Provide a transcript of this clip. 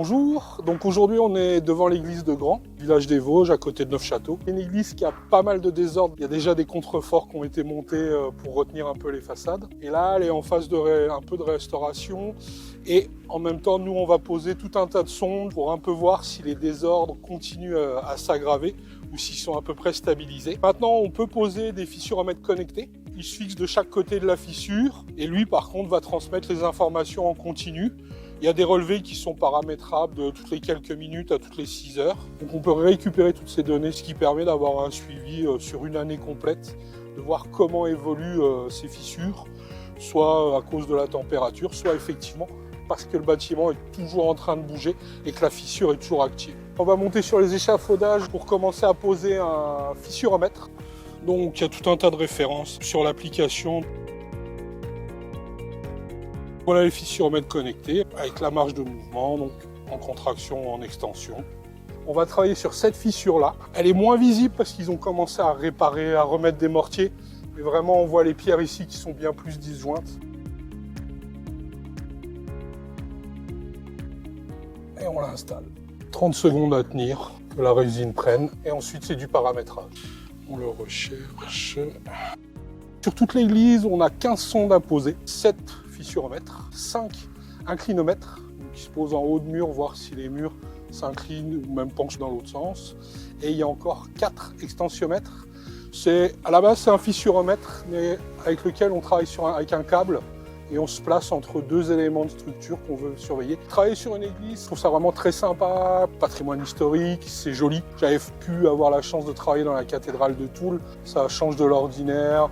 Bonjour, donc aujourd'hui on est devant l'église de Grand, village des Vosges, à côté de Neufchâteau. Une église qui a pas mal de désordre, il y a déjà des contreforts qui ont été montés pour retenir un peu les façades. Et là elle est en phase de un peu de restauration et en même temps nous on va poser tout un tas de sondes pour un peu voir si les désordres continuent à s'aggraver ou s'ils sont à peu près stabilisés. Maintenant on peut poser des fissuromètres connectés. Il se fixe de chaque côté de la fissure et lui par contre va transmettre les informations en continu. Il y a des relevés qui sont paramétrables de toutes les quelques minutes à toutes les 6 heures. Donc on peut récupérer toutes ces données, ce qui permet d'avoir un suivi sur une année complète, de voir comment évoluent ces fissures, soit à cause de la température, soit effectivement parce que le bâtiment est toujours en train de bouger et que la fissure est toujours active. On va monter sur les échafaudages pour commencer à poser un fissuromètre. Donc il y a tout un tas de références sur l'application. Voilà les fissuromètres connectés avec la marge de mouvement, donc en contraction, en extension. On va travailler sur cette fissure-là. Elle est moins visible parce qu'ils ont commencé à réparer, à remettre des mortiers. Mais vraiment, on voit les pierres ici qui sont bien plus disjointes. Et on l'installe. 30 secondes à tenir, que la résine prenne. Et ensuite, c'est du paramétrage. On le recherche. Sur toute l'église, on a 15 sondes à poser, 7 fissuromètres, 5 inclinomètres qui se posent en haut de mur, voir si les murs s'inclinent ou même penchent dans l'autre sens. Et il y a encore 4 extensiomètres. À la base, c'est un fissuromètre, mais avec lequel on travaille avec un câble et on se place entre deux éléments de structure qu'on veut surveiller. Travailler sur une église, je trouve ça vraiment très sympa, patrimoine historique, c'est joli. J'avais pu avoir la chance de travailler dans la cathédrale de Toul, ça change de l'ordinaire.